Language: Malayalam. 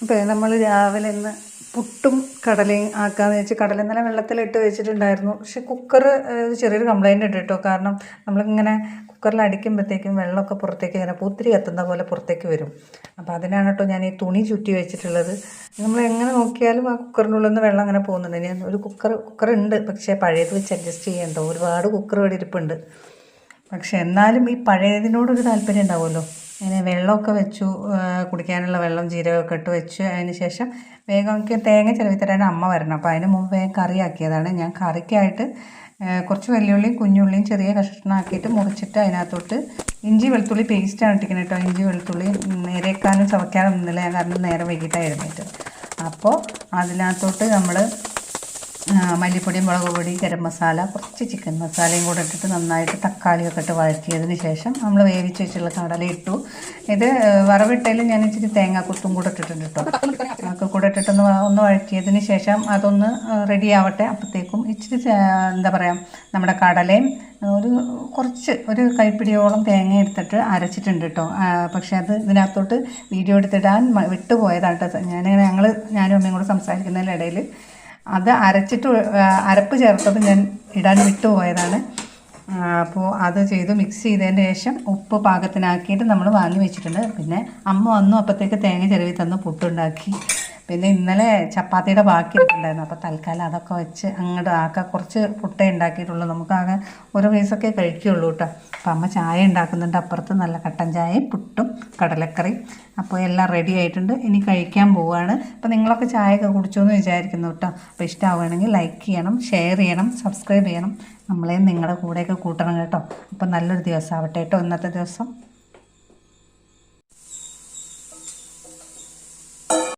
അപ്പോൾ നമ്മൾ രാവിലെ ഇന്ന് പുട്ടും കടലയും ആക്കാമെന്ന് വെച്ച് കടല ഇന്നലെ വെള്ളത്തിലിട്ട് വെച്ചിട്ടുണ്ടായിരുന്നു. പക്ഷെ കുക്കർ ചെറിയൊരു കംപ്ലൈൻറ്റ് ഉണ്ട് കേട്ടോ. കാരണം നമ്മളിങ്ങനെ കുക്കറിൽ അടിക്കുമ്പോഴത്തേക്കും വെള്ളമൊക്കെ പുറത്തേക്ക് ഇങ്ങനെ പൂത്തിരി കത്തുന്ന പോലെ പുറത്തേക്ക് വരും. അപ്പോൾ അതിനാണ് കേട്ടോ ഞാൻ ഈ തുണി ചുറ്റി വെച്ചിട്ടുള്ളത്. നമ്മൾ എങ്ങനെ നോക്കിയാലും ആ കുക്കറിനുള്ളിൽ നിന്ന് വെള്ളം അങ്ങനെ പോകുന്നുണ്ട്. ഞാൻ ഒരു കുക്കർ ഉണ്ട്, പക്ഷേ പഴയത് വെച്ച് അഡ്ജസ്റ്റ് ചെയ്യണ്ടോ. ഒരുപാട് കുക്കർ ഇവിടെ ഇരിപ്പുണ്ട്. പക്ഷെ എന്നാലും ഈ പഴയതിനോടൊരു താല്പര്യം ഉണ്ടാവുമല്ലോ. അങ്ങനെ വെള്ളമൊക്കെ വെച്ചു, കുടിക്കാനുള്ള വെള്ളം ജീരകമൊക്കെ ഇട്ട് വെച്ച് അതിന് ശേഷം വേഗം എനിക്ക് തേങ്ങ ചിലവി തരാൻ അമ്മ വരണം. അപ്പോൾ അതിന് മുമ്പ് വേഗം കറിയാക്കിയതാണ്. ഞാൻ കറിക്കായിട്ട് കുറച്ച് വെല്ലുള്ളിയും കുഞ്ഞുള്ളിയും ചെറിയ കഷ്ണമാക്കിയിട്ട് മുറിച്ചിട്ട് അതിനകത്തോട്ട് ഇഞ്ചി വെളുത്തുള്ളി പേസ്റ്റാണ് ഇട്ടിരിക്കുന്നത് കേട്ടോ. ഇഞ്ചി വെളുത്തുള്ളി നേരേക്കാനും ചവയ്ക്കാനും നിന്നില്ല, ഞാൻ കാരണം നേരെ വൈകിട്ടായിരുന്നിട്ട്. അപ്പോൾ അതിനകത്തോട്ട് നമ്മൾ മല്ലിപ്പൊടി, മുളക് പൊടി, ഗരം മസാല, കുറച്ച് ചിക്കൻ മസാലയും കൂടെ ഇട്ടിട്ട് നന്നായിട്ട് തക്കാളിയൊക്കെ ഇട്ട് വഴറ്റിയതിന് ശേഷം നമ്മൾ വേവിച്ച് വെച്ചുള്ള കടല ഇട്ടു. ഇത് വറവിട്ടതിൽ ഞാൻ ഇച്ചിരി തേങ്ങാക്കൊത്തും കൂടെ ഇട്ടിട്ടുണ്ട് കേട്ടോ. ഒക്കെ കൂടെ ഇട്ടിട്ടൊന്ന് വഴറ്റിയതിന് ശേഷം അതൊന്ന് റെഡി ആവട്ടെ. അപ്പോഴത്തേക്കും ഇച്ചിരി എന്താ പറയുക, നമ്മുടെ കടലയും ഒരു കൈപ്പിടിയോളം തേങ്ങ എടുത്തിട്ട് അരച്ചിട്ടുണ്ട് കേട്ടോ. പക്ഷേ അത് ഇതിനകത്തോട്ട് വീഡിയോ എടുത്തിടാൻ വിട്ടുപോയതാണ് കേട്ടോ. ഞാനും അമ്മയും കൂടെ സംസാരിക്കുന്നതിനിടയിൽ അത് അരപ്പ് ചേർത്തത് ഞാൻ ഇടാൻ വിട്ടുപോയതാണ്. അപ്പോൾ അത് ചെയ്ത് മിക്സ് ചെയ്തതിന് ശേഷം ഉപ്പ് പാകത്തിനാക്കിയിട്ട് നമ്മൾ വാങ്ങി വെച്ചിട്ടുണ്ട്. പിന്നെ അമ്മ വന്നു, അപ്പോഴത്തേക്ക് തേങ്ങ ചിരവി തന്നു പുട്ടുണ്ടാക്കി. പിന്നെ ഇന്നലെ ചപ്പാത്തിയുടെ ബാക്കി ഇരിപ്പുണ്ടായിരുന്നു. അപ്പോൾ തൽക്കാലം അതൊക്കെ വെച്ച് അങ്ങോട്ട് ആക്കാൻ കുറച്ച് പുട്ടേ ഉണ്ടാക്കിയിട്ടുള്ളൂ. നമുക്കാകെ ഒരു പീസൊക്കെ കഴിക്കുകയുള്ളൂ കേട്ടോ. അപ്പോൾ അമ്മ ചായ ഉണ്ടാക്കുന്നുണ്ട് അപ്പുറത്ത്, നല്ല കട്ടൻ ചായയും പുട്ടും കടലക്കറിയും. അപ്പോൾ എല്ലാം റെഡി ആയിട്ടുണ്ട്, ഇനി കഴിക്കാൻ പോവുകയാണ്. അപ്പോൾ നിങ്ങളൊക്കെ ചായയൊക്കെ കുടിച്ചു എന്ന് വിചാരിക്കുന്നു കേട്ടോ. അപ്പോൾ ഇഷ്ടമാവുകയാണെങ്കിൽ ലൈക്ക് ചെയ്യണം, ഷെയർ ചെയ്യണം, സബ്സ്ക്രൈബ് ചെയ്യണം. നമ്മളെയും നിങ്ങളുടെ കൂടെയൊക്കെ കൂട്ടണം കേട്ടോ. അപ്പോൾ നല്ലൊരു ദിവസം ആവട്ടെ കേട്ടോ ഇന്നത്തെ ദിവസം.